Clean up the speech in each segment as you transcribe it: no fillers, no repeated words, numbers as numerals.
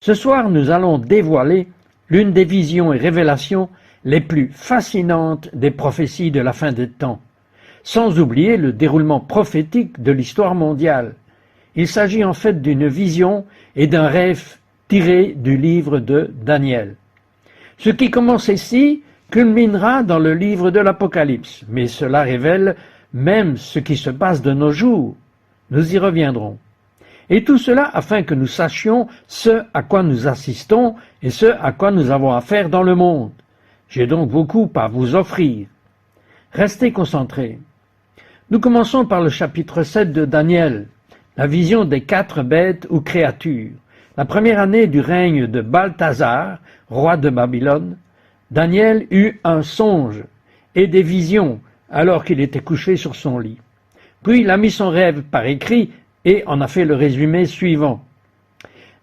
Ce soir, nous allons dévoiler l'une des visions et révélations les plus fascinantes des prophéties de la fin des temps, sans oublier le déroulement prophétique de l'histoire mondiale. Il s'agit en fait d'une vision et d'un rêve tiré du livre de Daniel. Ce qui commence ici culminera dans le livre de l'Apocalypse, mais cela révèle même ce qui se passe de nos jours. Nous y reviendrons. Et tout cela afin que nous sachions ce à quoi nous assistons et ce à quoi nous avons affaire dans le monde. J'ai donc beaucoup à vous offrir. Restez concentrés. Nous commençons par le chapitre 7 de Daniel, la vision des 4 bêtes ou créatures. La première année du règne de Balthazar, roi de Babylone, Daniel eut un songe et des visions alors qu'il était couché sur son lit. Puis il a mis son rêve par écrit et en a fait le résumé suivant.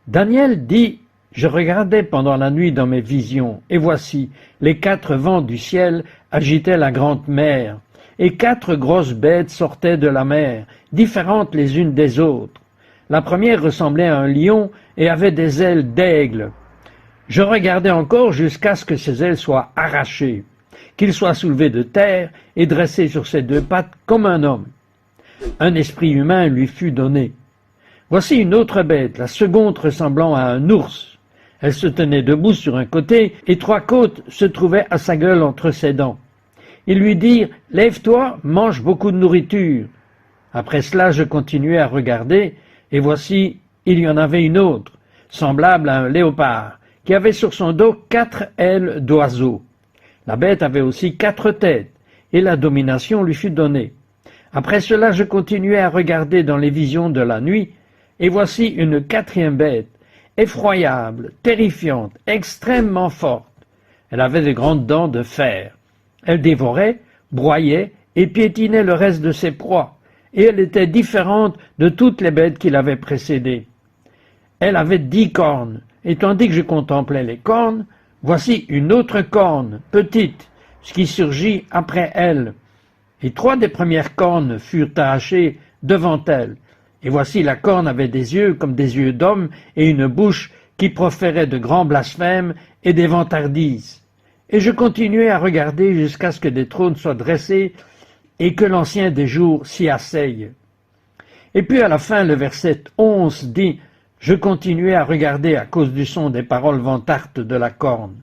Daniel dit « Je regardais pendant la nuit dans mes visions, et voici, les 4 vents du ciel agitaient la grande mer, et 4 grosses bêtes sortaient de la mer, différentes les unes des autres. La première ressemblait à un lion et avait des ailes d'aigle. Je regardais encore jusqu'à ce que ses ailes soient arrachées, qu'il soit soulevé de terre et dressé sur ses 2 pattes comme un homme. Un esprit humain lui fut donné. Voici une autre bête, la seconde ressemblant à un ours. Elle se tenait debout sur un côté, et 3 côtes se trouvaient à sa gueule entre ses dents. Ils lui dirent « Lève-toi, mange beaucoup de nourriture. » Après cela, je continuai à regarder, et voici, il y en avait une autre, semblable à un léopard, qui avait sur son dos 4 ailes d'oiseau. La bête avait aussi 4 têtes, et la domination lui fut donnée. Après cela, je continuai à regarder dans les visions de la nuit, et voici une 4e bête, effroyable, terrifiante, extrêmement forte. Elle avait de grandes dents de fer. Elle dévorait, broyait et piétinait le reste de ses proies, et elle était différente de toutes les bêtes qui l'avaient précédée. Elle avait 10 cornes, et tandis que je contemplais les cornes, voici une autre corne, petite, ce qui surgit après elle. Et 3 des premières cornes furent arrachées devant elle. Et voici la corne avait des yeux comme des yeux d'homme et une bouche qui proférait de grands blasphèmes et des vantardises. Et je continuai à regarder jusqu'à ce que des trônes soient dressés et que l'Ancien des jours s'y asseye. Et puis à la fin, le verset 11 dit « Je continuai à regarder à cause du son des paroles vantartes de la corne.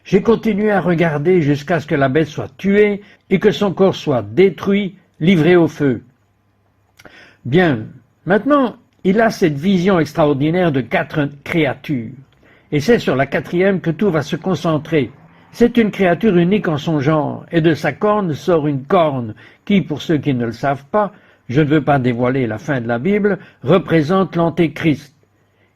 J'ai continué à regarder jusqu'à ce que la bête soit tuée et que son corps soit détruit, livré au feu. » Bien, maintenant, il a cette vision extraordinaire de 4 créatures. Et c'est sur la 4e que tout va se concentrer. C'est une créature unique en son genre, et de sa corne sort une corne qui, pour ceux qui ne le savent pas, je ne veux pas dévoiler la fin de la Bible, représente l'Antéchrist.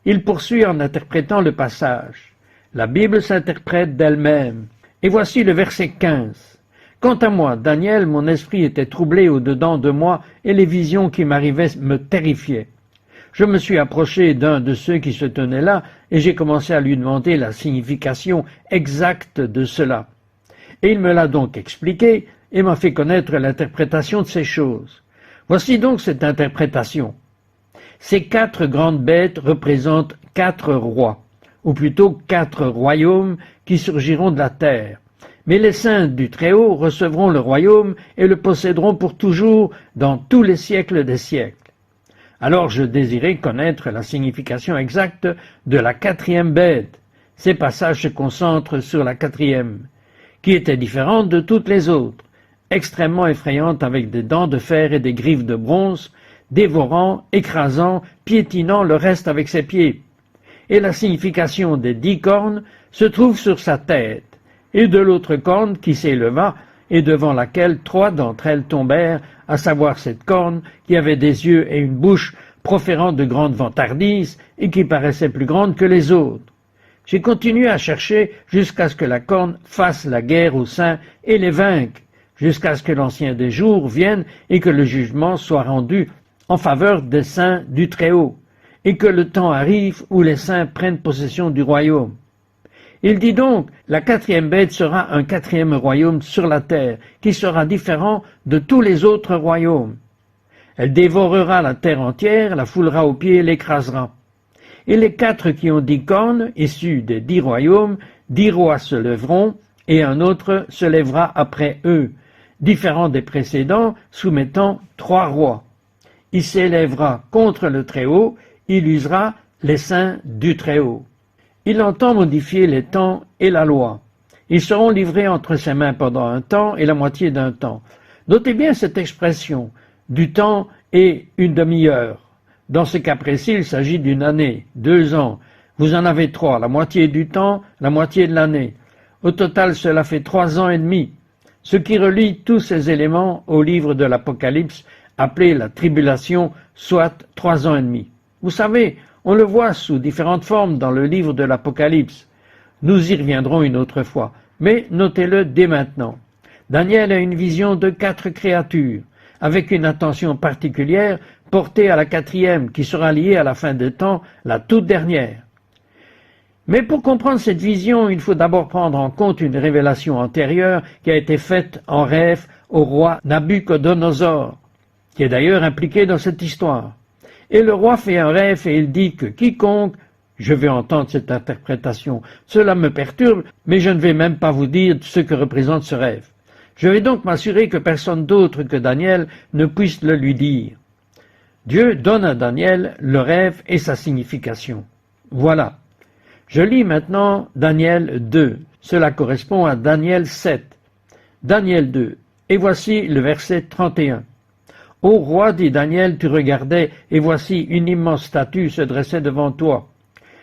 Il poursuit en interprétant le passage. La Bible s'interprète d'elle-même. Et voici le verset 15. Quant à moi, Daniel, mon esprit était troublé au-dedans de moi et les visions qui m'arrivaient me terrifiaient. Je me suis approché d'un de ceux qui se tenaient là et j'ai commencé à lui demander la signification exacte de cela. Et il me l'a donc expliqué et m'a fait connaître l'interprétation de ces choses. Voici donc cette interprétation. Ces 4 grandes bêtes représentent 4 rois, ou plutôt 4 royaumes qui surgiront de la terre. Mais les saints du Très-Haut recevront le royaume et le posséderont pour toujours dans tous les siècles des siècles. Alors je désirais connaître la signification exacte de la 4e bête. Ces passages se concentrent sur la 4e, qui était différente de toutes les autres, extrêmement effrayante avec des dents de fer et des griffes de bronze, dévorant, écrasant, piétinant le reste avec ses pieds. Et la signification des 10 cornes se trouve sur sa tête, et de l'autre corne qui s'éleva, et devant laquelle 3 d'entre elles tombèrent, à savoir cette corne qui avait des yeux et une bouche proférant de grandes vantardises et qui paraissait plus grande que les autres. J'ai continué à chercher jusqu'à ce que la corne fasse la guerre aux saints et les vainque, jusqu'à ce que l'Ancien des jours vienne et que le jugement soit rendu en faveur des saints du Très-Haut, et que le temps arrive où les saints prennent possession du royaume. Il dit donc, la 4e bête sera un 4e royaume sur la terre, qui sera différent de tous les autres royaumes. Elle dévorera la terre entière, la foulera aux pieds et l'écrasera. Et les 4 qui ont 10 cornes, issus des 10 royaumes, 10 rois se lèveront, et un autre se lèvera après eux, différent des précédents, soumettant 3 rois. Il s'élèvera contre le Très-Haut, il usera les saints du Très-Haut. Il entend modifier les temps et la loi. Ils seront livrés entre ses mains pendant un temps et la moitié d'un temps. Notez bien cette expression, du temps et une demi-heure. Dans ce cas précis, il s'agit d'une année, 2 ans. Vous en avez 3, la moitié du temps, la moitié de l'année. Au total, cela fait 3 ans et demi. Ce qui relie tous ces éléments au livre de l'Apocalypse, appelé la tribulation, soit 3 ans et demi. Vous savez, on le voit sous différentes formes dans le livre de l'Apocalypse. Nous y reviendrons une autre fois, mais notez-le dès maintenant. Daniel a une vision de 4 créatures, avec une attention particulière portée à la 4e, qui sera liée à la fin des temps, la toute dernière. Mais pour comprendre cette vision, il faut d'abord prendre en compte une révélation antérieure qui a été faite en rêve au roi Nabuchodonosor, qui est d'ailleurs impliqué dans cette histoire. Et le roi fait un rêve et il dit que quiconque, je vais entendre cette interprétation, cela me perturbe, mais je ne vais même pas vous dire ce que représente ce rêve. Je vais donc m'assurer que personne d'autre que Daniel ne puisse le lui dire. Dieu donne à Daniel le rêve et sa signification. Voilà. Je lis maintenant Daniel 2. Cela correspond à Daniel 7. Daniel 2. Et voici le verset 31. Ô roi, dit Daniel, tu regardais, et voici une immense statue se dressait devant toi.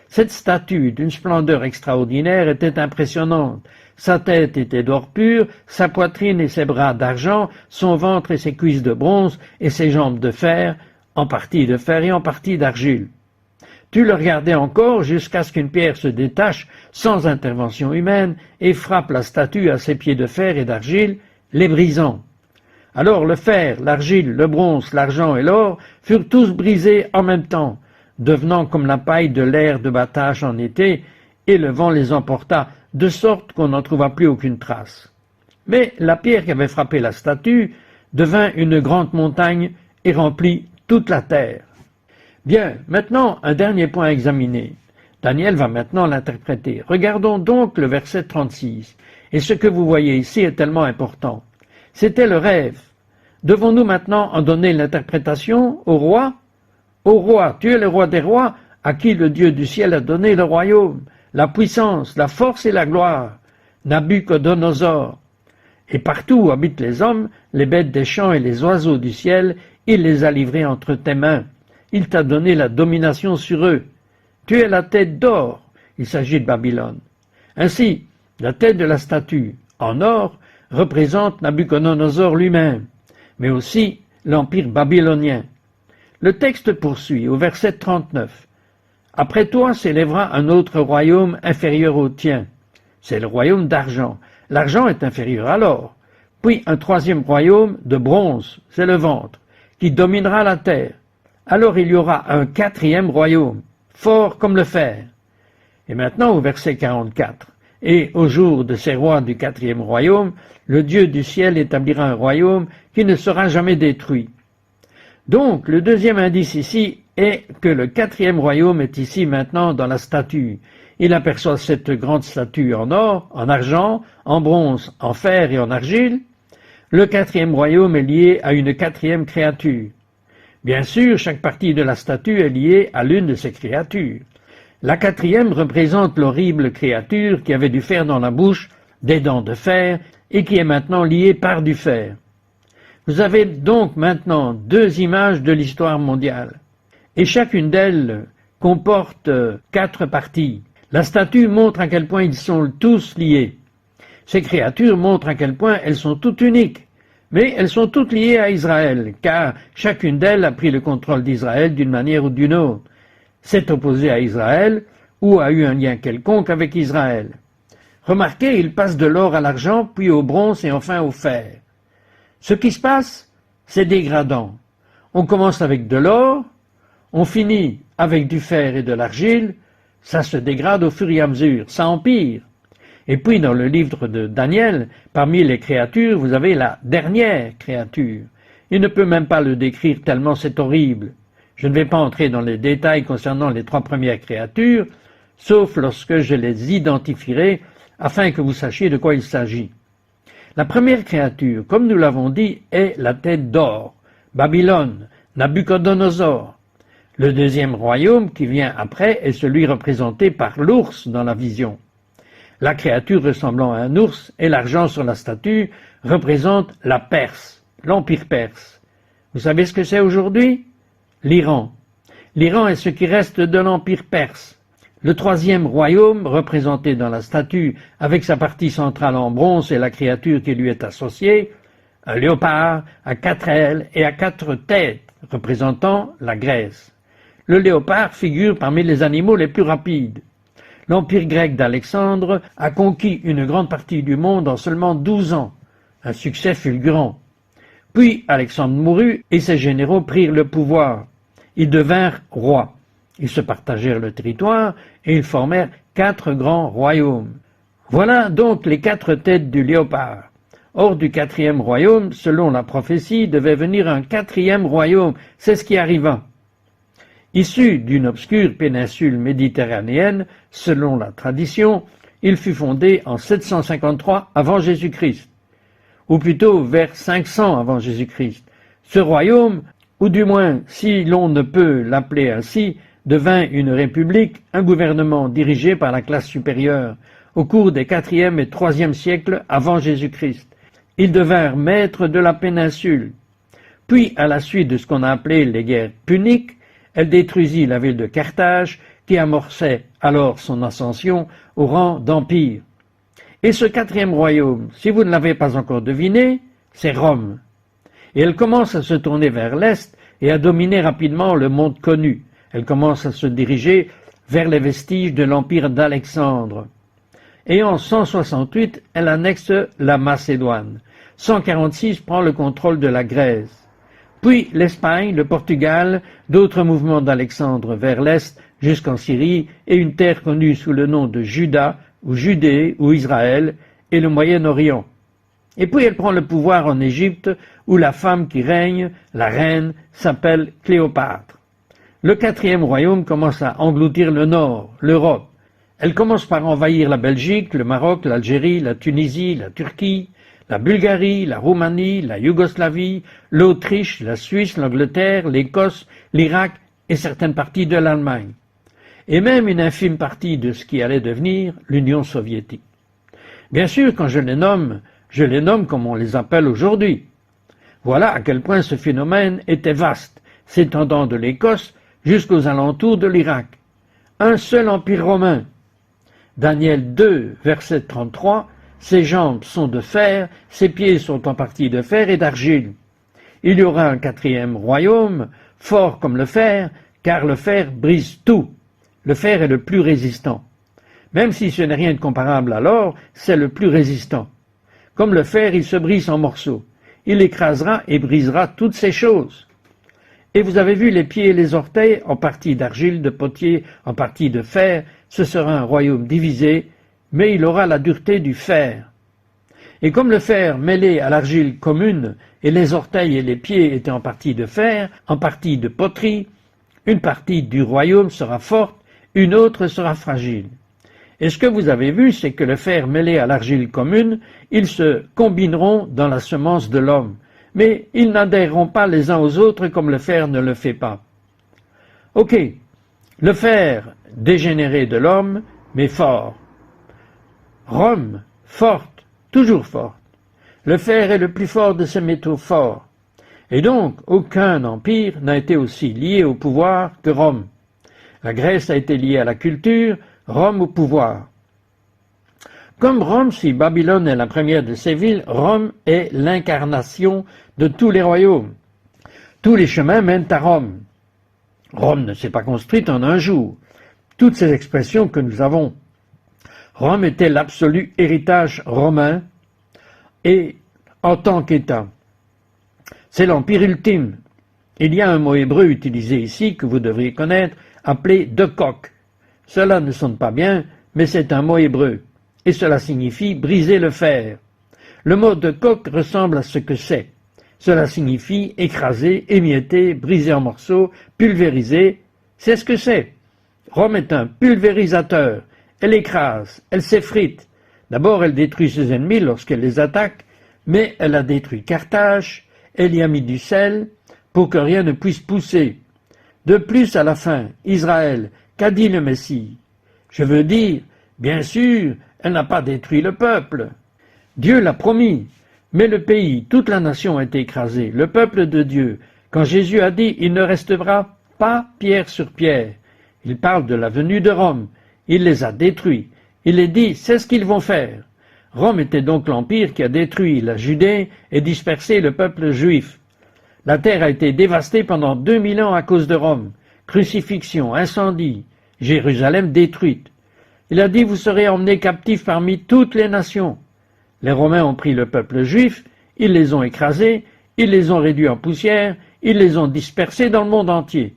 Cette statue, d'une splendeur extraordinaire, était impressionnante. Sa tête était d'or pur, sa poitrine et ses bras d'argent, son ventre et ses cuisses de bronze, et ses jambes de fer, en partie de fer et en partie d'argile. Tu le regardais encore jusqu'à ce qu'une pierre se détache, sans intervention humaine, et frappe la statue à ses pieds de fer et d'argile, les brisant. Alors le fer, l'argile, le bronze, l'argent et l'or furent tous brisés en même temps, devenant comme la paille de l'air de battage en été, et le vent les emporta, de sorte qu'on n'en trouva plus aucune trace. Mais la pierre qui avait frappé la statue devint une grande montagne et remplit toute la terre. Bien, maintenant, un dernier point à examiner. Daniel va maintenant l'interpréter. Regardons donc le verset 36. Et ce que vous voyez ici est tellement important. C'était le rêve. Devons-nous maintenant en donner l'interprétation au roi? Ô roi, tu es le roi des rois, à qui le Dieu du ciel a donné le royaume, la puissance, la force et la gloire. Nabuchodonosor. Et partout où habitent les hommes, les bêtes des champs et les oiseaux du ciel, il les a livrés entre tes mains. Il t'a donné la domination sur eux. Tu es la tête d'or. Il s'agit de Babylone. Ainsi, la tête de la statue, en or, représente Nabuchodonosor lui-même, mais aussi l'empire babylonien. Le texte poursuit au verset 39. Après toi s'élèvera un autre royaume inférieur au tien. C'est le royaume d'argent. L'argent est inférieur à l'or. Puis un 3e royaume de bronze, c'est le ventre, qui dominera la terre. Alors il y aura un 4e royaume, fort comme le fer. Et maintenant au verset 44. Et au jour de ces rois du 4e royaume, le Dieu du ciel établira un royaume qui ne sera jamais détruit. Donc, le deuxième indice ici est que le 4e royaume est ici maintenant dans la statue. Il aperçoit cette grande statue en or, en argent, en bronze, en fer et en argile. Le 4e royaume est lié à une 4e créature. Bien sûr, chaque partie de la statue est liée à l'une de ces créatures. La 4e représente l'horrible créature qui avait du fer dans la bouche, des dents de fer, et qui est maintenant liée par du fer. Vous avez donc maintenant 2 images de l'histoire mondiale, et chacune d'elles comporte 4 parties. La statue montre à quel point ils sont tous liés. Ces créatures montrent à quel point elles sont toutes uniques, mais elles sont toutes liées à Israël, car chacune d'elles a pris le contrôle d'Israël d'une manière ou d'une autre. S'est opposé à Israël ou a eu un lien quelconque avec Israël. Remarquez, il passe de l'or à l'argent, puis au bronze et enfin au fer. Ce qui se passe, c'est dégradant. On commence avec de l'or, on finit avec du fer et de l'argile, ça se dégrade au fur et à mesure, ça empire. Et puis dans le livre de Daniel, parmi les créatures, vous avez la dernière créature. Il ne peut même pas le décrire tellement c'est horrible. Je ne vais pas entrer dans les détails concernant les 3 premières créatures, sauf lorsque je les identifierai afin que vous sachiez de quoi il s'agit. La première créature, comme nous l'avons dit, est la tête d'or, Babylone, Nabuchodonosor. Le deuxième royaume qui vient après est celui représenté par l'ours dans la vision. La créature ressemblant à un ours et l'argent sur la statue représente la Perse, l'Empire perse. Vous savez ce que c'est aujourd'hui? L'Iran. L'Iran est ce qui reste de l'Empire perse. Le troisième royaume, représenté dans la statue avec sa partie centrale en bronze et la créature qui lui est associée, un léopard à 4 ailes et à 4 têtes, représentant la Grèce. Le léopard figure parmi les animaux les plus rapides. L'Empire grec d'Alexandre a conquis une grande partie du monde en seulement 12 ans, un succès fulgurant. Puis Alexandre mourut et ses généraux prirent le pouvoir. Ils devinrent rois. Ils se partagèrent le territoire et ils formèrent 4 grands royaumes. Voilà donc les 4 têtes du léopard. Hors du 4e royaume, selon la prophétie, devait venir un 4e royaume. C'est ce qui arriva. Issu d'une obscure péninsule méditerranéenne, selon la tradition, il fut fondé en 753 avant Jésus-Christ, ou plutôt vers 500 avant Jésus-Christ. Ce royaume, ou du moins si l'on ne peut l'appeler ainsi, devint une république, un gouvernement dirigé par la classe supérieure, au cours des 4e et 3e siècles avant Jésus-Christ. Ils devinrent maîtres de la péninsule. Puis, à la suite de ce qu'on a appelé les guerres puniques, elle détruisit la ville de Carthage, qui amorçait alors son ascension au rang d'empire. Et ce 4e royaume, si vous ne l'avez pas encore deviné, c'est Rome. Et elle commence à se tourner vers l'Est et à dominer rapidement le monde connu. Elle commence à se diriger vers les vestiges de l'empire d'Alexandre. Et en 168, elle annexe la Macédoine. 146 prend le contrôle de la Grèce. Puis l'Espagne, le Portugal, d'autres mouvements d'Alexandre vers l'Est jusqu'en Syrie et une terre connue sous le nom de Juda, ou Judée, ou Israël, et le Moyen-Orient. Et puis elle prend le pouvoir en Égypte, où la femme qui règne, la reine, s'appelle Cléopâtre. Le 4e royaume commence à engloutir le Nord, l'Europe. Elle commence par envahir la Belgique, le Maroc, l'Algérie, la Tunisie, la Turquie, la Bulgarie, la Roumanie, la Yougoslavie, l'Autriche, la Suisse, l'Angleterre, l'Écosse, l'Irak et certaines parties de l'Allemagne. Et même une infime partie de ce qui allait devenir l'Union soviétique. Bien sûr, quand je les nomme comme on les appelle aujourd'hui. Voilà à quel point ce phénomène était vaste, s'étendant de l'Écosse jusqu'aux alentours de l'Irak. Un seul empire romain. Daniel 2, verset 33, ses jambes sont de fer, ses pieds sont en partie de fer et d'argile. Il y aura un 4e royaume, fort comme le fer, car le fer brise tout. Le fer est le plus résistant. Même si ce n'est rien de comparable à l'or, c'est le plus résistant. Comme le fer, il se brise en morceaux. Il écrasera et brisera toutes ces choses. Et vous avez vu les pieds et les orteils, en partie d'argile, de potier, en partie de fer. Ce sera un royaume divisé, mais il aura la dureté du fer. Et comme le fer mêlé à l'argile commune, et les orteils et les pieds étaient en partie de fer, en partie de poterie, une partie du royaume sera forte, une autre sera fragile. Et ce que vous avez vu, c'est que le fer mêlé à l'argile commune, ils se combineront dans la semence de l'homme, mais ils n'adhéreront pas les uns aux autres comme le fer ne le fait pas. Ok, le fer dégénéré de l'homme, mais fort. Rome, forte, toujours forte. Le fer est le plus fort de ces métaux forts. Et donc, aucun empire n'a été aussi lié au pouvoir que Rome. La Grèce a été liée à la culture, Rome au pouvoir. Comme Rome, si Babylone est la première de ces villes, Rome est l'incarnation de tous les royaumes. Tous les chemins mènent à Rome. Rome ne s'est pas construite en un jour. Toutes ces expressions que nous avons. Rome était l'absolu héritage romain et en tant qu'État. C'est l'empire ultime. Il y a un mot hébreu utilisé ici que vous devriez connaître, appelé Decoq. Cela ne sonne pas bien, mais c'est un mot hébreu, et cela signifie briser le fer. Le mot Decoq ressemble à ce que c'est. Cela signifie écraser, émietter, briser en morceaux, pulvériser. C'est ce que c'est. Rome est un pulvérisateur. Elle écrase, elle s'effrite. D'abord, elle détruit ses ennemis lorsqu'elle les attaque, mais elle a détruit Carthage, elle y a mis du sel pour que rien ne puisse pousser. De plus, à la fin, Israël, qu'a dit le Messie? Je veux dire, bien sûr, elle n'a pas détruit le peuple. Dieu l'a promis, mais le pays, toute la nation a été écrasée, le peuple de Dieu. Quand Jésus a dit, il ne restera pas pierre sur pierre, il parle de la venue de Rome, il les a détruits. Il est dit, c'est ce qu'ils vont faire. Rome était donc l'empire qui a détruit la Judée et dispersé le peuple juif. La terre a été dévastée pendant 2000 ans à cause de Rome. Crucifixion, incendie, Jérusalem détruite. Il a dit, vous serez emmenés captifs parmi toutes les nations. Les Romains ont pris le peuple juif, ils les ont écrasés, ils les ont réduits en poussière, ils les ont dispersés dans le monde entier.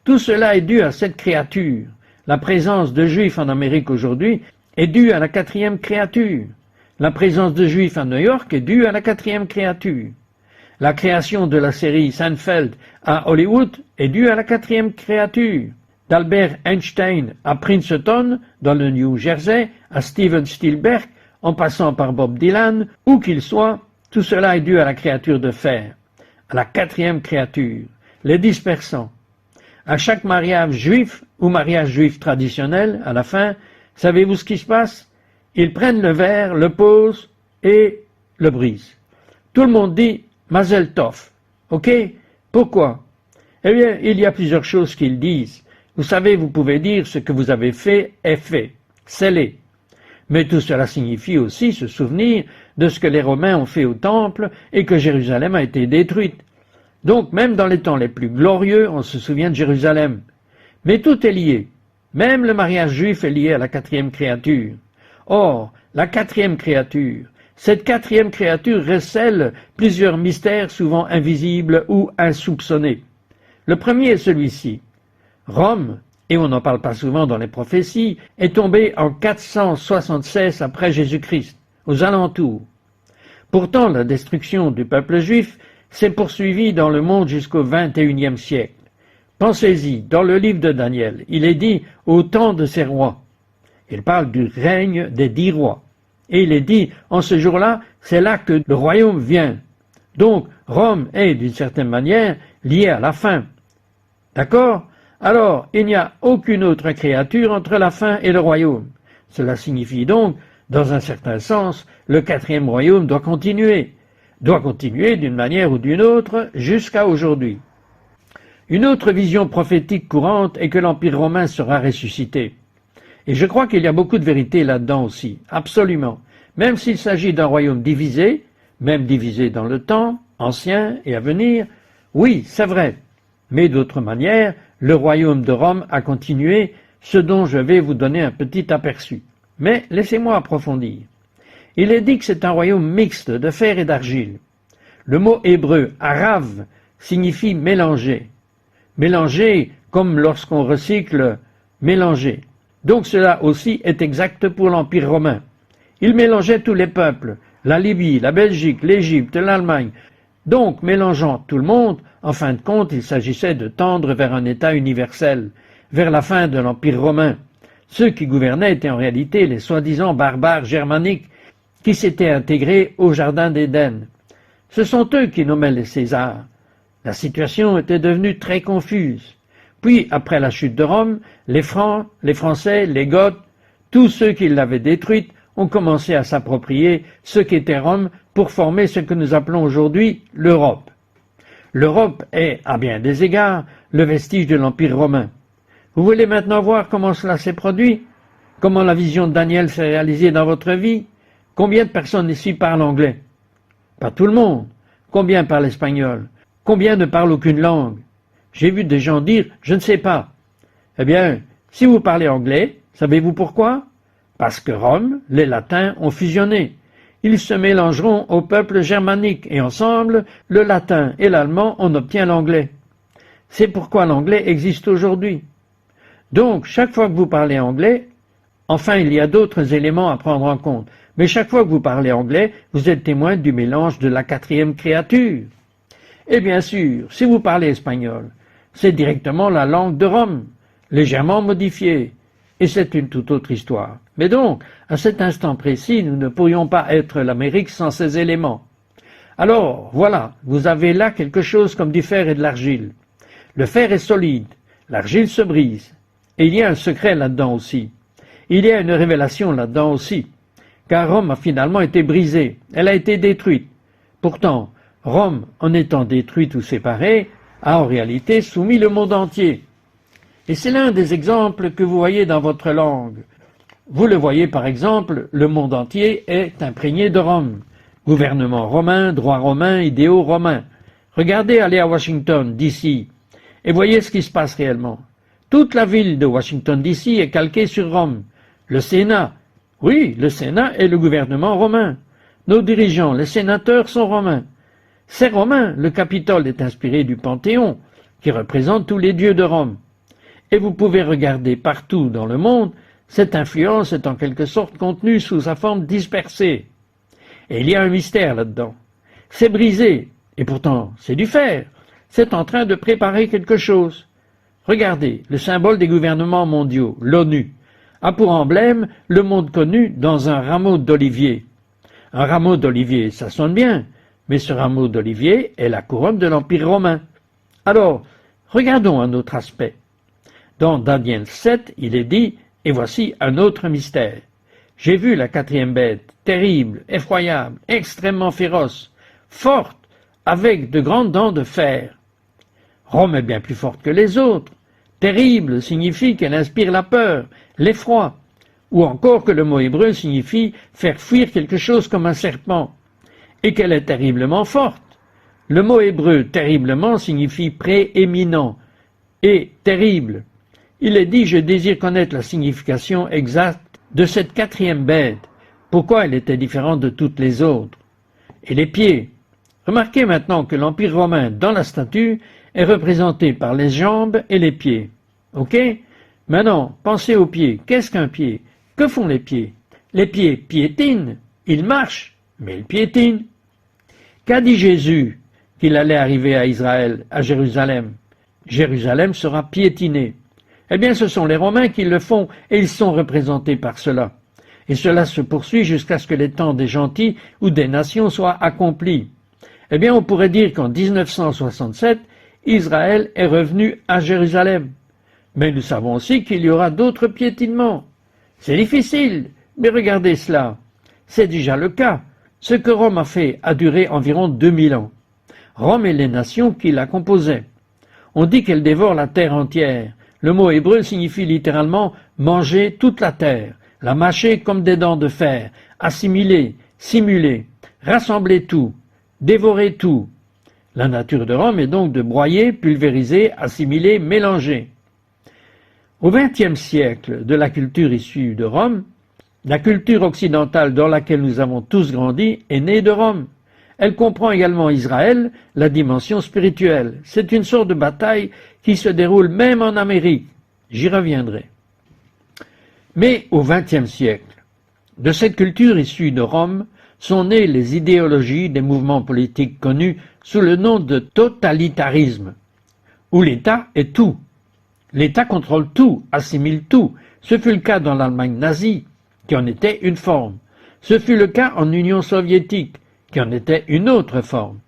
Tout cela est dû à cette créature. La présence de Juifs en Amérique aujourd'hui est due à la 4e créature. La présence de Juifs à New York est due à la 4e créature. La création de la série Seinfeld à Hollywood est due à la 4e créature. D'Albert Einstein à Princeton, dans le New Jersey, à Steven Spielberg, en passant par Bob Dylan, où qu'il soit, tout cela est dû à la créature de fer, à la 4e créature, les dispersant. À chaque mariage juif ou mariage juif traditionnel, à la fin, savez-vous ce qui se passe? Ils prennent le verre, le posent et le brisent. Tout le monde dit « Mazel Tov ». Ok? Pourquoi? Eh bien, il y a plusieurs choses qu'ils disent. Vous savez, vous pouvez dire « ce que vous avez fait est fait », scellé. Mais tout cela signifie aussi se souvenir de ce que les Romains ont fait au Temple et que Jérusalem a été détruite. Donc, même dans les temps les plus glorieux, on se souvient de Jérusalem. Mais tout est lié. Même le mariage juif est lié à la 4e créature. Or, la 4e créature, cette 4e créature recèle plusieurs mystères souvent invisibles ou insoupçonnés. Le premier est celui-ci. Rome, et on n'en parle pas souvent dans les prophéties, est tombée en 476 après Jésus-Christ, aux alentours. Pourtant, la destruction du peuple juif s'est poursuivie dans le monde jusqu'au XXIe siècle. Pensez-y, dans le livre de Daniel, il est dit « au temps de ces rois ». Il parle du règne des 10 rois. Et il est dit « en ce jour-là, c'est là que le royaume vient ». Donc, Rome est, d'une certaine manière, liée à la fin. D'accord? Alors, il n'y a aucune autre créature entre la fin et le royaume. Cela signifie donc, dans un certain sens, le 4e royaume doit continuer d'une manière ou d'une autre jusqu'à aujourd'hui. Une autre vision prophétique courante est que l'Empire romain sera ressuscité. Et je crois qu'il y a beaucoup de vérité là-dedans aussi, absolument. Même s'il s'agit d'un royaume divisé, même divisé dans le temps, ancien et à venir, oui, c'est vrai. Mais d'autre manière, le royaume de Rome a continué, ce dont je vais vous donner un petit aperçu. Mais laissez-moi approfondir. Il est dit que c'est un royaume mixte de fer et d'argile. Le mot hébreu « arav » signifie « mélanger ». Mélanger comme lorsqu'on recycle « mélanger ». Donc cela aussi est exact pour l'Empire romain. Il mélangeait tous les peuples, la Libye, la Belgique, l'Égypte, l'Allemagne. Donc, mélangeant tout le monde, en fin de compte, il s'agissait de tendre vers un État universel, vers la fin de l'Empire romain. Ceux qui gouvernaient étaient en réalité les soi-disant barbares germaniques qui s'étaient intégrés au jardin d'Éden. Ce sont eux qui nommaient les Césars. La situation était devenue très confuse. Puis, après la chute de Rome, les Francs, les Français, les Goths, tous ceux qui l'avaient détruite ont commencé à s'approprier ce qu'était Rome pour former ce que nous appelons aujourd'hui l'Europe. L'Europe est, à bien des égards, le vestige de l'Empire romain. Vous voulez maintenant voir comment cela s'est produit? Comment la vision de Daniel s'est réalisée dans votre vie? Combien de personnes ici parlent anglais? Pas tout le monde. Combien parlent espagnol? Combien ne parlent aucune langue? J'ai vu des gens dire « je ne sais pas ». Eh bien, si vous parlez anglais, savez-vous pourquoi? Parce que Rome, les Latins ont fusionné. Ils se mélangeront au peuple germanique et ensemble, le latin et l'allemand, on obtient l'anglais. C'est pourquoi l'anglais existe aujourd'hui. Donc, chaque fois que vous parlez anglais, enfin, il y a d'autres éléments à prendre en compte, mais chaque fois que vous parlez anglais, vous êtes témoin du mélange de la 4e créature. Et bien sûr, si vous parlez espagnol, c'est directement la langue de Rome, légèrement modifiée, et c'est une toute autre histoire. Mais donc, à cet instant précis, nous ne pourrions pas être l'Amérique sans ces éléments. Alors, voilà, vous avez là quelque chose comme du fer et de l'argile. Le fer est solide, l'argile se brise, et il y a un secret là-dedans aussi. Il y a une révélation là-dedans aussi, car Rome a finalement été brisée, elle a été détruite. Pourtant, Rome, en étant détruite ou séparée, a en réalité soumis le monde entier. Et c'est l'un des exemples que vous voyez dans votre langue. Vous le voyez par exemple, le monde entier est imprégné de Rome. Gouvernement romain, droit romain, idéaux romains. Regardez, allez à Washington, D.C., et voyez ce qui se passe réellement. Toute la ville de Washington, D.C. est calquée sur Rome. Le Sénat, oui, le Sénat est le gouvernement romain. Nos dirigeants, les sénateurs, sont romains. C'est romain, le Capitole est inspiré du Panthéon, qui représente tous les dieux de Rome. Et vous pouvez regarder partout dans le monde, cette influence est en quelque sorte contenue sous sa forme dispersée. Et il y a un mystère là-dedans. C'est brisé, et pourtant c'est du fer. C'est en train de préparer quelque chose. Regardez, le symbole des gouvernements mondiaux, l'ONU, a pour emblème le monde connu dans un rameau d'olivier. Un rameau d'olivier, ça sonne bien, mais ce rameau d'olivier est la couronne de l'Empire romain. Alors, regardons un autre aspect. Dans Daniel 7, il est dit « Et voici un autre mystère. J'ai vu la quatrième bête, terrible, effroyable, extrêmement féroce, forte, avec de grandes dents de fer. » Rome est bien plus forte que les autres. Terrible signifie qu'elle inspire la peur, l'effroi, ou encore que le mot hébreu signifie faire fuir quelque chose comme un serpent, et qu'elle est terriblement forte. Le mot hébreu terriblement signifie prééminent et terrible. Il est dit, je désire connaître la signification exacte de cette quatrième bête, pourquoi elle était différente de toutes les autres. Et les pieds. Remarquez maintenant que l'Empire romain, dans la statue, est représenté par les jambes et les pieds. Ok? Maintenant, pensez aux pieds. Qu'est-ce qu'un pied? Que font les pieds? Les pieds piétinent, ils marchent, mais ils piétinent. Qu'a dit Jésus qu'il allait arriver à Israël, à Jérusalem? Jérusalem sera piétinée. Eh bien, ce sont les Romains qui le font, et ils sont représentés par cela. Et cela se poursuit jusqu'à ce que les temps des gentils ou des nations soient accomplis. Eh bien, on pourrait dire qu'en 1967, Israël est revenu à Jérusalem. Mais nous savons aussi qu'il y aura d'autres piétinements. C'est difficile, mais regardez cela. C'est déjà le cas. Ce que Rome a fait a duré environ 2000 ans. Rome et les nations qui la composaient. On dit qu'elle dévore la terre entière. Le mot hébreu signifie littéralement manger toute la terre, la mâcher comme des dents de fer, assimiler, simuler, rassembler tout, dévorer tout. La nature de Rome est donc de broyer, pulvériser, assimiler, mélanger. Au XXe siècle, de la culture issue de Rome, la culture occidentale dans laquelle nous avons tous grandi est née de Rome. Elle comprend également Israël, la dimension spirituelle. C'est une sorte de bataille qui se déroule même en Amérique. J'y reviendrai. Mais au XXe siècle, de cette culture issue de Rome, sont nées les idéologies des mouvements politiques connus sous le nom de totalitarisme, où l'État est tout. L'État contrôle tout, assimile tout. Ce fut le cas dans l'Allemagne nazie, qui en était une forme. Ce fut le cas en Union soviétique, qui en était une autre forme.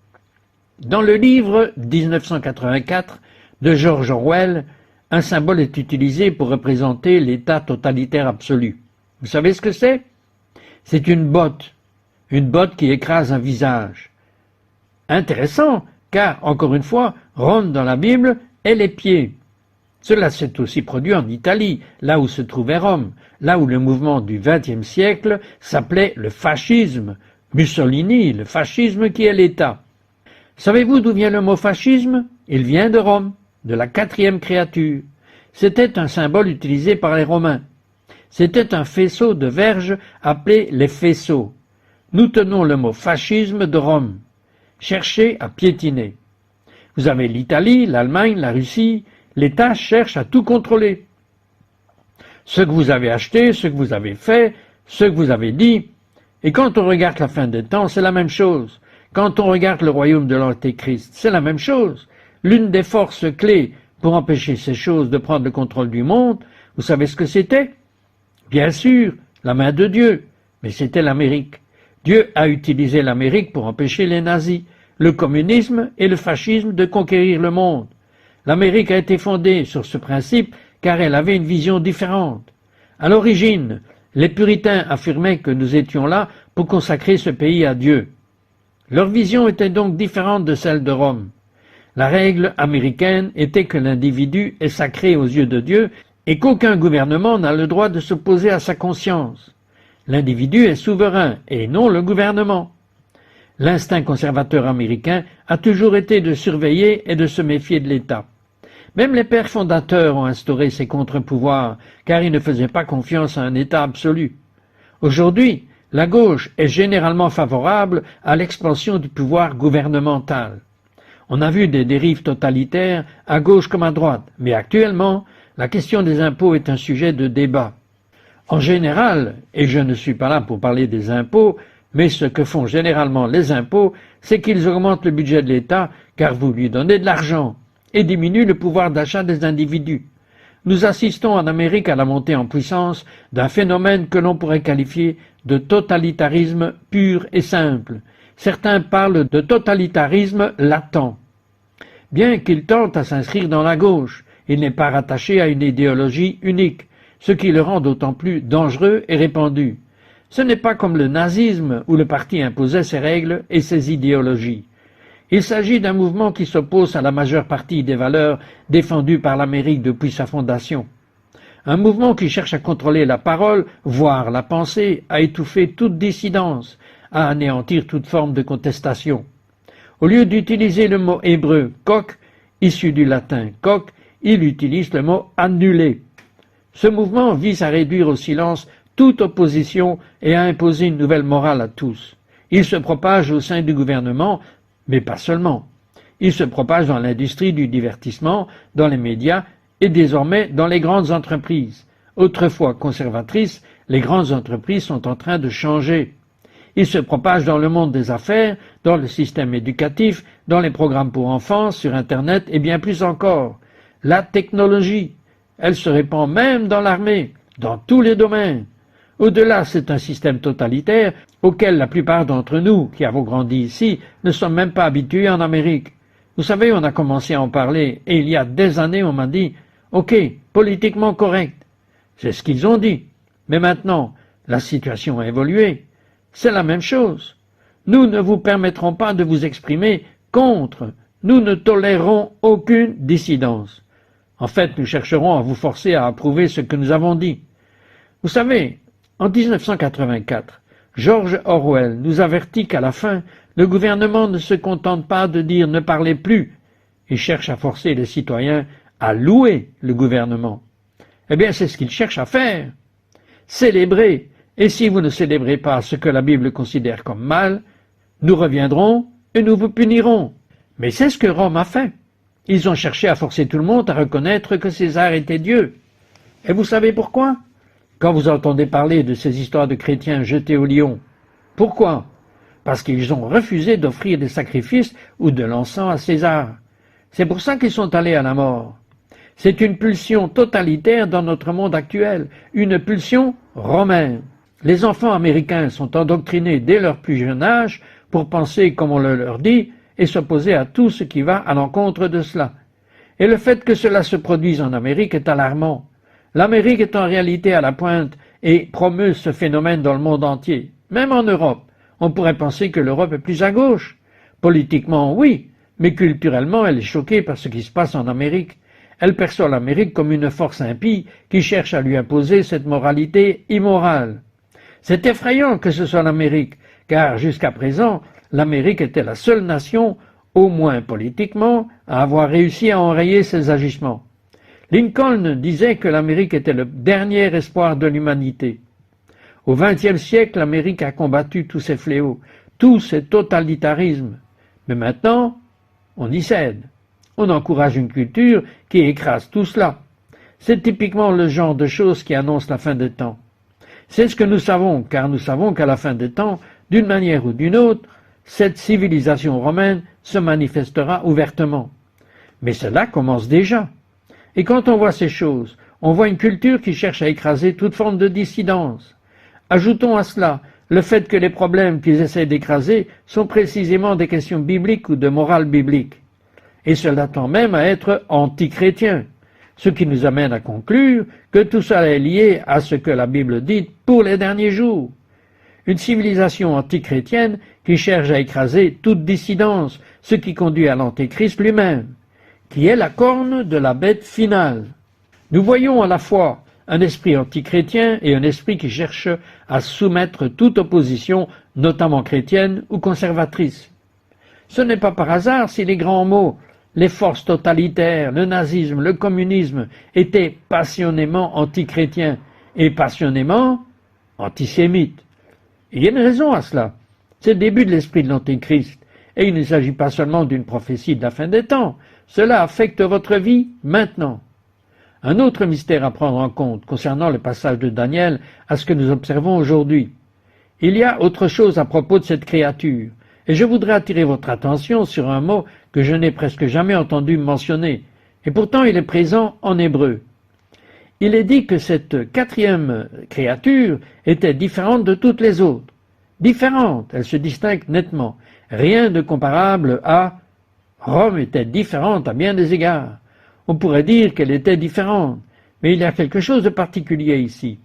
Dans le livre 1984 de George Orwell, un symbole est utilisé pour représenter l'État totalitaire absolu. Vous savez ce que c'est? C'est une botte qui écrase un visage. Intéressant, car, encore une fois, Rome dans la Bible est les pieds. Cela s'est aussi produit en Italie, là où se trouvait Rome, là où le mouvement du XXe siècle s'appelait le fascisme. Mussolini, le fascisme qui est l'État. Savez-vous d'où vient le mot fascisme? Il vient de Rome, de la quatrième créature. C'était un symbole utilisé par les Romains. C'était un faisceau de verges appelé les faisceaux. Nous tenons le mot fascisme de Rome. Cherchez à piétiner. Vous avez l'Italie, l'Allemagne, la Russie. L'État cherche à tout contrôler. Ce que vous avez acheté, ce que vous avez fait, ce que vous avez dit. Et quand on regarde la fin des temps, c'est la même chose. Quand on regarde le royaume de l'Antéchrist, c'est la même chose. L'une des forces clés pour empêcher ces choses de prendre le contrôle du monde, vous savez ce que c'était? Bien sûr, la main de Dieu, mais c'était l'Amérique. Dieu a utilisé l'Amérique pour empêcher les nazis, le communisme et le fascisme de conquérir le monde. L'Amérique a été fondée sur ce principe car elle avait une vision différente. À l'origine, les puritains affirmaient que nous étions là pour consacrer ce pays à Dieu. Leur vision était donc différente de celle de Rome. La règle américaine était que l'individu est sacré aux yeux de Dieu et qu'aucun gouvernement n'a le droit de s'opposer à sa conscience. L'individu est souverain et non le gouvernement. L'instinct conservateur américain a toujours été de surveiller et de se méfier de l'État. Même les pères fondateurs ont instauré ces contre-pouvoirs, car ils ne faisaient pas confiance à un État absolu. Aujourd'hui, la gauche est généralement favorable à l'expansion du pouvoir gouvernemental. On a vu des dérives totalitaires à gauche comme à droite, mais actuellement, la question des impôts est un sujet de débat. En général, et je ne suis pas là pour parler des impôts, mais ce que font généralement les impôts, c'est qu'ils augmentent le budget de l'État, car vous lui donnez de l'argent, et diminuent le pouvoir d'achat des individus. Nous assistons en Amérique à la montée en puissance d'un phénomène que l'on pourrait qualifier de totalitarisme pur et simple. Certains parlent de totalitarisme latent. Bien qu'il tente à s'inscrire dans la gauche, il n'est pas rattaché à une idéologie unique, ce qui le rend d'autant plus dangereux et répandu. Ce n'est pas comme le nazisme où le parti imposait ses règles et ses idéologies. Il s'agit d'un mouvement qui s'oppose à la majeure partie des valeurs défendues par l'Amérique depuis sa fondation. Un mouvement qui cherche à contrôler la parole, voire la pensée, à étouffer toute dissidence, à anéantir toute forme de contestation. Au lieu d'utiliser le mot hébreu « coq », issu du latin « coq », il utilise le mot « annuler ». Ce mouvement vise à réduire au silence toute opposition et à imposer une nouvelle morale à tous. Il se propage au sein du gouvernement, mais pas seulement. Il se propage dans l'industrie du divertissement, dans les médias et désormais dans les grandes entreprises. Autrefois conservatrices, les grandes entreprises sont en train de changer. Il se propage dans le monde des affaires, dans le système éducatif, dans les programmes pour enfants, sur Internet et bien plus encore. La technologie, elle se répand même dans l'armée, dans tous les domaines. Au-delà, c'est un système totalitaire auquel la plupart d'entre nous, qui avons grandi ici, ne sommes même pas habitués en Amérique. Vous savez, on a commencé à en parler, et il y a des années, on m'a dit « Ok, politiquement correct ». C'est ce qu'ils ont dit. Mais maintenant, la situation a évolué. C'est la même chose. Nous ne vous permettrons pas de vous exprimer contre. Nous ne tolérerons aucune dissidence. En fait, nous chercherons à vous forcer à approuver ce que nous avons dit. Vous savez, en 1984, George Orwell nous avertit qu'à la fin, le gouvernement ne se contente pas de dire « ne parlez plus ». Il cherche à forcer les citoyens à louer le gouvernement. Eh bien, c'est ce qu'il cherche à faire. Célébrer. Et si vous ne célébrez pas ce que la Bible considère comme mal, nous reviendrons et nous vous punirons. Mais c'est ce que Rome a fait. Ils ont cherché à forcer tout le monde à reconnaître que César était Dieu. Et vous savez pourquoi? Quand vous entendez parler de ces histoires de chrétiens jetés au lion. Pourquoi? Parce qu'ils ont refusé d'offrir des sacrifices ou de l'encens à César. C'est pour ça qu'ils sont allés à la mort. C'est une pulsion totalitaire dans notre monde actuel, une pulsion romaine. Les enfants américains sont endoctrinés dès leur plus jeune âge pour penser comme on le leur dit et s'opposer à tout ce qui va à l'encontre de cela. Et le fait que cela se produise en Amérique est alarmant. L'Amérique est en réalité à la pointe et promeut ce phénomène dans le monde entier. Même en Europe, on pourrait penser que l'Europe est plus à gauche. Politiquement, oui, mais culturellement, elle est choquée par ce qui se passe en Amérique. Elle perçoit l'Amérique comme une force impie qui cherche à lui imposer cette moralité immorale. C'est effrayant que ce soit l'Amérique, car jusqu'à présent, l'Amérique était la seule nation, au moins politiquement, à avoir réussi à enrayer ces agissements. Lincoln disait que l'Amérique était le dernier espoir de l'humanité. Au XXe siècle, l'Amérique a combattu tous ces fléaux, tous ces totalitarismes. Mais maintenant, on y cède. On encourage une culture qui écrase tout cela. C'est typiquement le genre de choses qui annonce la fin des temps. C'est ce que nous savons, car nous savons qu'à la fin des temps, d'une manière ou d'une autre, cette civilisation romaine se manifestera ouvertement. Mais cela commence déjà. Et quand on voit ces choses, on voit une culture qui cherche à écraser toute forme de dissidence. Ajoutons à cela le fait que les problèmes qu'ils essaient d'écraser sont précisément des questions bibliques ou de morale biblique. Et cela tend même à être anti-chrétien, ce qui nous amène à conclure que tout cela est lié à ce que la Bible dit pour les derniers jours. Une civilisation antichrétienne qui cherche à écraser toute dissidence, ce qui conduit à l'Antéchrist lui-même, qui est la corne de la bête finale. Nous voyons à la fois un esprit antichrétien et un esprit qui cherche à soumettre toute opposition, notamment chrétienne ou conservatrice. Ce n'est pas par hasard si les grands mots, les forces totalitaires, le nazisme, le communisme étaient passionnément antichrétiens et passionnément antisémites. Il y a une raison à cela. C'est le début de l'esprit de l'Antéchrist. Et il ne s'agit pas seulement d'une prophétie de la fin des temps. Cela affecte votre vie maintenant. Un autre mystère à prendre en compte concernant le passage de Daniel à ce que nous observons aujourd'hui. Il y a autre chose à propos de cette créature, et je voudrais attirer votre attention sur un mot que je n'ai presque jamais entendu mentionner, et pourtant il est présent en hébreu. Il est dit que cette quatrième créature était différente de toutes les autres. Différente, elle se distingue nettement. Rien de comparable à Rome était différente à bien des égards. On pourrait dire qu'elle était différente, mais il y a quelque chose de particulier ici.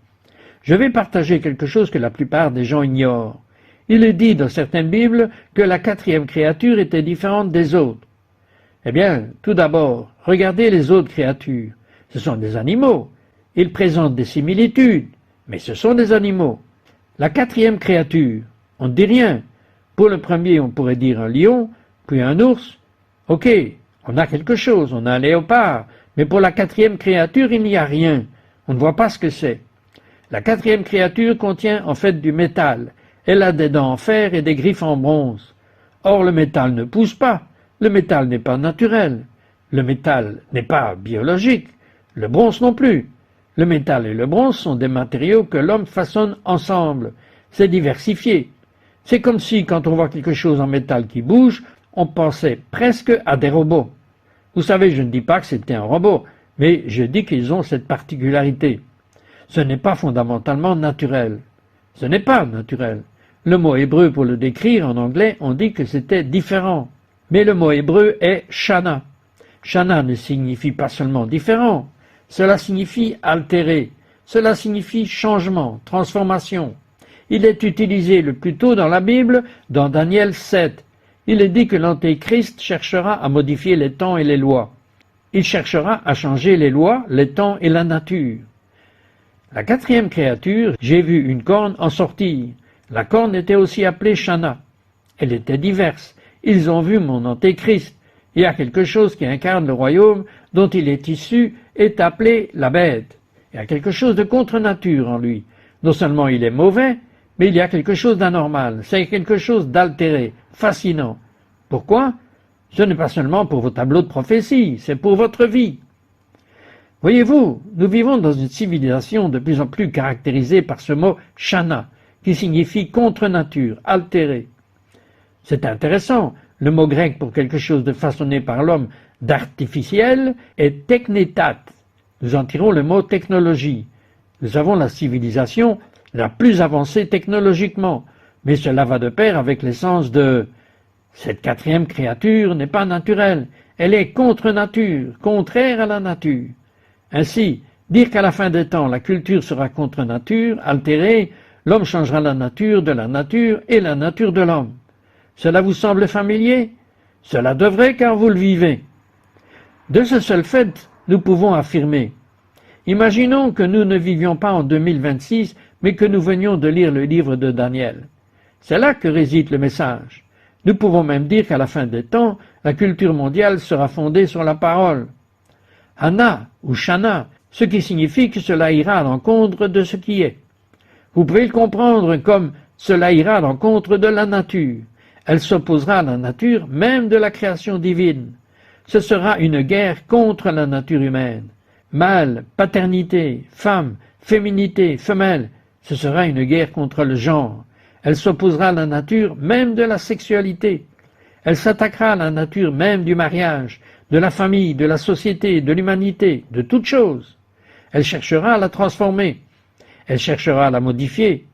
Je vais partager quelque chose que la plupart des gens ignorent. Il est dit dans certaines Bibles que la quatrième créature était différente des autres. Eh bien, tout d'abord, regardez les autres créatures. Ce sont des animaux. Ils présentent des similitudes, mais ce sont des animaux. La quatrième créature, on ne dit rien. Pour le premier, on pourrait dire un lion, puis un ours. Ok, on a quelque chose, on a un léopard, mais pour la quatrième créature, il n'y a rien. On ne voit pas ce que c'est. La quatrième créature contient en fait du métal. Elle a des dents en fer et des griffes en bronze. Or, le métal ne pousse pas. Le métal n'est pas naturel. Le métal n'est pas biologique. Le bronze non plus. Le métal et le bronze sont des matériaux que l'homme façonne ensemble. C'est diversifié. C'est comme si, quand on voit quelque chose en métal qui bouge, on pensait presque à des robots. Vous savez, je ne dis pas que c'était un robot, mais je dis qu'ils ont cette particularité. Ce n'est pas fondamentalement naturel. Ce n'est pas naturel. Le mot hébreu pour le décrire en anglais, on dit que c'était différent. Mais le mot hébreu est shana. Shana ne signifie pas seulement différent. Cela signifie altérer. Cela signifie changement, transformation. Il est utilisé le plus tôt dans la Bible, dans Daniel 7. Il est dit que l'Antéchrist cherchera à modifier les temps et les lois. Il cherchera à changer les lois, les temps et la nature. La quatrième créature, j'ai vu une corne en sortir. La corne était aussi appelée Shana. Elle était diverse. Ils ont vu mon Antéchrist. Il y a quelque chose qui incarne le royaume dont il est issu, est appelé la bête. Il y a quelque chose de contre-nature en lui. Non seulement il est mauvais, mais il y a quelque chose d'anormal. C'est quelque chose d'altéré, fascinant. Pourquoi? Ce n'est pas seulement pour vos tableaux de prophétie, c'est pour votre vie. Voyez-vous, nous vivons dans une civilisation de plus en plus caractérisée par ce mot « shana », qui signifie contre-nature, altéré. C'est intéressant, le mot grec pour quelque chose de façonné par l'homme d'artificiel est technétat. Nous en tirons le mot technologie. Nous avons la civilisation la plus avancée technologiquement, mais cela va de pair avec l'essence de « cette quatrième créature n'est pas naturelle, elle est contre-nature, contraire à la nature ». Ainsi, dire qu'à la fin des temps la culture sera contre-nature, altérée, l'homme changera la nature de la nature et la nature de l'homme. Cela vous semble familier? Cela devrait car vous le vivez. De ce seul fait, nous pouvons affirmer. Imaginons que nous ne vivions pas en 2026, mais que nous venions de lire le livre de Daniel. C'est là que réside le message. Nous pouvons même dire qu'à la fin des temps, la culture mondiale sera fondée sur la parole. Hana ou Shana, ce qui signifie que cela ira à l'encontre de ce qui est. Vous pouvez le comprendre comme cela ira à l'encontre de la nature. Elle s'opposera à la nature même de la création divine. Ce sera une guerre contre la nature humaine. Mâle, paternité, femme, féminité, femelle, ce sera une guerre contre le genre. Elle s'opposera à la nature même de la sexualité. Elle s'attaquera à la nature même du mariage, de la famille, de la société, de l'humanité, de toute chose. Elle cherchera à la transformer. Elle cherchera à la modifier.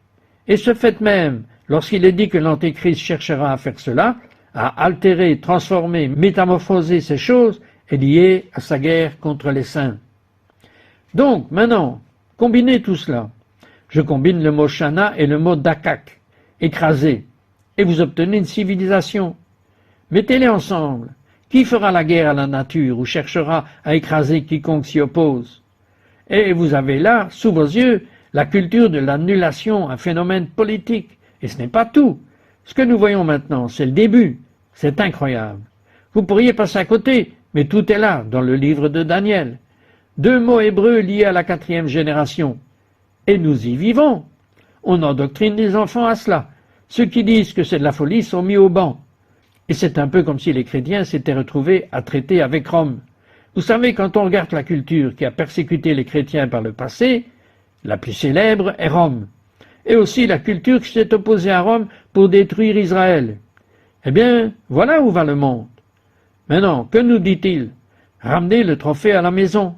Et ce fait même, lorsqu'il est dit que l'Antéchrist cherchera à faire cela, à altérer, transformer, métamorphoser ces choses, est lié à sa guerre contre les saints. Donc, maintenant, combinez tout cela. Je combine le mot Shana et le mot Dakak, écraser, et vous obtenez une civilisation. Mettez-les ensemble. Qui fera la guerre à la nature ou cherchera à écraser quiconque s'y oppose? Et vous avez là, sous vos yeux, la culture de l'annulation, un phénomène politique. Et ce n'est pas tout. Ce que nous voyons maintenant, c'est le début. C'est incroyable. Vous pourriez passer à côté, mais tout est là, dans le livre de Daniel. 2 mots hébreux liés à la 4e génération. Et nous y vivons. On endoctrine les enfants à cela. Ceux qui disent que c'est de la folie sont mis au banc. Et c'est un peu comme si les chrétiens s'étaient retrouvés à traiter avec Rome. Vous savez, quand on regarde la culture qui a persécuté les chrétiens par le passé, la plus célèbre est Rome. Et aussi la culture qui s'est opposée à Rome pour détruire Israël. Eh bien, voilà où va le monde. Maintenant, que nous dit-il? Ramenez le trophée à la maison.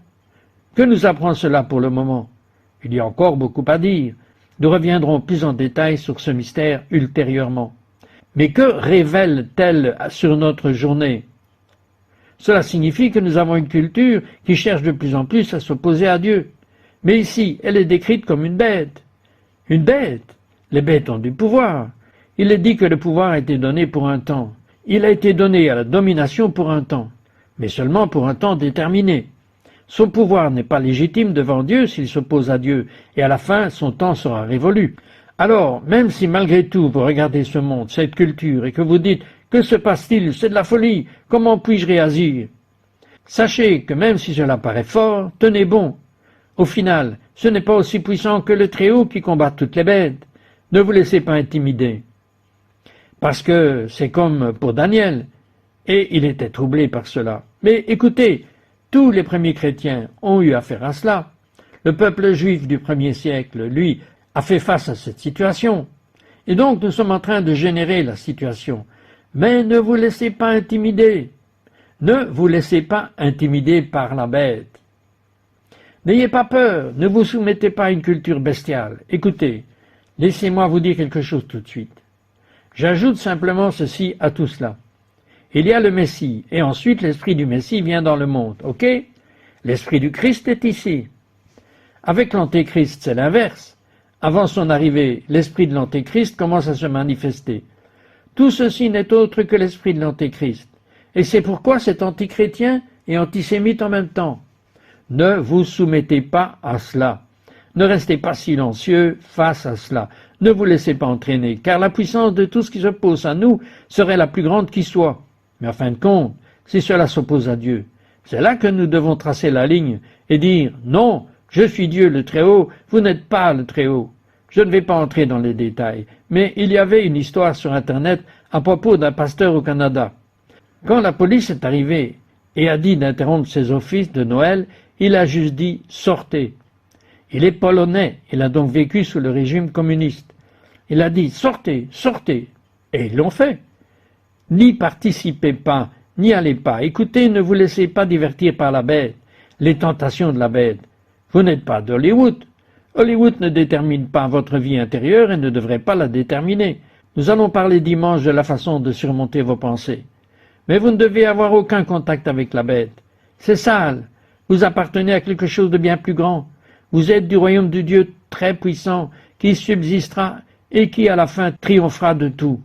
Que nous apprend cela pour le moment? Il y a encore beaucoup à dire. Nous reviendrons plus en détail sur ce mystère ultérieurement. Mais que révèle-t-elle sur notre journée? Cela signifie que nous avons une culture qui cherche de plus en plus à s'opposer à Dieu. Mais ici, elle est décrite comme une bête. Une bête? Les bêtes ont du pouvoir. Il est dit que le pouvoir a été donné pour un temps. Il a été donné à la domination pour un temps, mais seulement pour un temps déterminé. Son pouvoir n'est pas légitime devant Dieu s'il s'oppose à Dieu, et à la fin, son temps sera révolu. Alors, même si malgré tout vous regardez ce monde, cette culture, et que vous dites « Que se passe-t-il? C'est de la folie. Comment puis-je réagir ?» Sachez que même si cela paraît fort, tenez bon. Au final, ce n'est pas aussi puissant que le Très-Haut qui combat toutes les bêtes. Ne vous laissez pas intimider. Parce que c'est comme pour Daniel, et il était troublé par cela. Mais écoutez, tous les premiers chrétiens ont eu affaire à cela. Le peuple juif du 1er siècle, lui, a fait face à cette situation. Et donc nous sommes en train de générer la situation. Mais ne vous laissez pas intimider. Ne vous laissez pas intimider par la bête. N'ayez pas peur, ne vous soumettez pas à une culture bestiale. Écoutez, laissez-moi vous dire quelque chose tout de suite. J'ajoute simplement ceci à tout cela. Il y a le Messie, et ensuite l'esprit du Messie vient dans le monde, ok? L'esprit du Christ est ici. Avec l'Antéchrist, c'est l'inverse. Avant son arrivée, l'esprit de l'Antéchrist commence à se manifester. Tout ceci n'est autre que l'esprit de l'Antéchrist. Et c'est pourquoi c'est antichrétien et antisémite en même temps. Ne vous soumettez pas à cela. Ne restez pas silencieux face à cela. Ne vous laissez pas entraîner, car la puissance de tout ce qui s'oppose à nous serait la plus grande qui soit. Mais en fin de compte, si cela s'oppose à Dieu, c'est là que nous devons tracer la ligne et dire « Non, je suis Dieu le Très-Haut, vous n'êtes pas le Très-Haut ». Je ne vais pas entrer dans les détails, mais il y avait une histoire sur Internet à propos d'un pasteur au Canada. Quand la police est arrivée et a dit d'interrompre ses offices de Noël, il a juste dit « Sortez ». Il est polonais, il a donc vécu sous le régime communiste. Il a dit « Sortez, sortez ». Et ils l'ont fait. N'y participez pas, n'y allez pas. Écoutez, ne vous laissez pas divertir par la bête, les tentations de la bête. Vous n'êtes pas d'Hollywood. Hollywood ne détermine pas votre vie intérieure et ne devrait pas la déterminer. Nous allons parler dimanche de la façon de surmonter vos pensées. Mais vous ne devez avoir aucun contact avec la bête. C'est sale. Vous appartenez à quelque chose de bien plus grand. Vous êtes du royaume de Dieu très puissant, qui subsistera et qui à la fin triomphera de tout.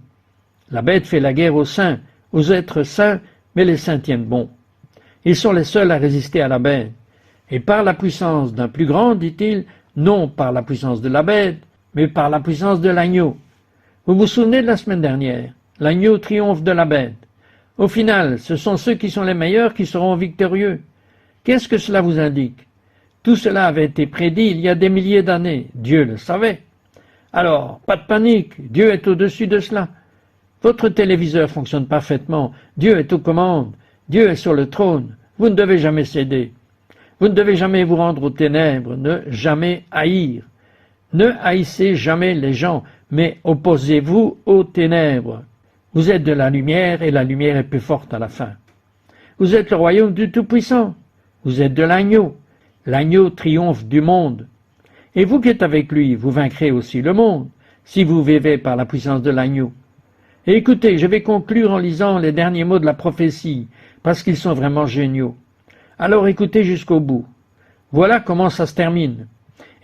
La bête fait la guerre aux saints, aux êtres saints, mais les saints tiennent bon. Ils sont les seuls à résister à la bête. Et par la puissance d'un plus grand, dit-il, non par la puissance de la bête, mais par la puissance de l'agneau. Vous vous souvenez de la semaine dernière? L'agneau triomphe de la bête. Au final, ce sont ceux qui sont les meilleurs qui seront victorieux. Qu'est-ce que cela vous indique? Tout cela avait été prédit il y a des milliers d'années. Dieu le savait. Alors, pas de panique, Dieu est au-dessus de cela. Votre téléviseur fonctionne parfaitement, Dieu est aux commandes, Dieu est sur le trône, vous ne devez jamais céder. Vous ne devez jamais vous rendre aux ténèbres, ne jamais haïr. Ne haïssez jamais les gens, mais opposez-vous aux ténèbres. Vous êtes de la lumière, et la lumière est plus forte à la fin. Vous êtes le royaume du Tout-Puissant. Vous êtes de l'agneau. L'agneau triomphe du monde. Et vous qui êtes avec lui, vous vaincrez aussi le monde, si vous vivez par la puissance de l'agneau. Et écoutez, je vais conclure en lisant les derniers mots de la prophétie, parce qu'ils sont vraiment géniaux. Alors écoutez jusqu'au bout. Voilà comment ça se termine.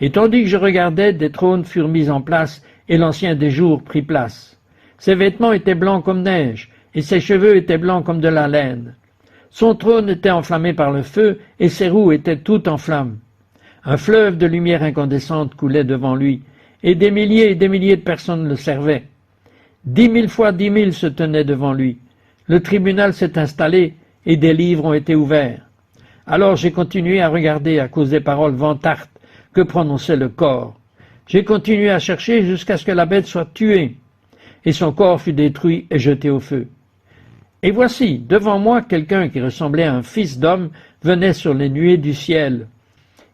Et tandis que je regardais, des trônes furent mis en place, et l'ancien des jours prit place. Ses vêtements étaient blancs comme neige, et ses cheveux étaient blancs comme de la laine. Son trône était enflammé par le feu, et ses roues étaient toutes en flammes. Un fleuve de lumière incandescente coulait devant lui, et des milliers de personnes le servaient. 10 000 fois 10 000 se tenaient devant lui. Le tribunal s'est installé, et des livres ont été ouverts. Alors j'ai continué à regarder à cause des paroles vantartes que prononçait le corps. J'ai continué à chercher jusqu'à ce que la bête soit tuée, et son corps fut détruit et jeté au feu. Et voici, devant moi, quelqu'un qui ressemblait à un fils d'homme venait sur les nuées du ciel.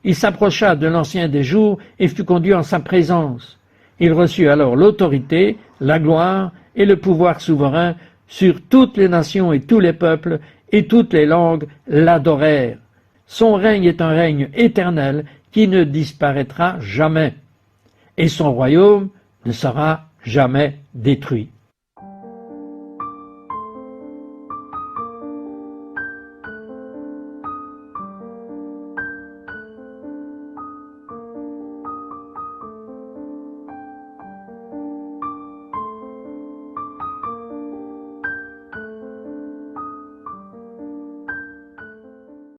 Il s'approcha de l'ancien des jours et fut conduit en sa présence. Il reçut alors l'autorité, la gloire et le pouvoir souverain sur toutes les nations et tous les peuples, et toutes les langues l'adorèrent. Son règne est un règne éternel qui ne disparaîtra jamais, et son royaume ne sera jamais détruit.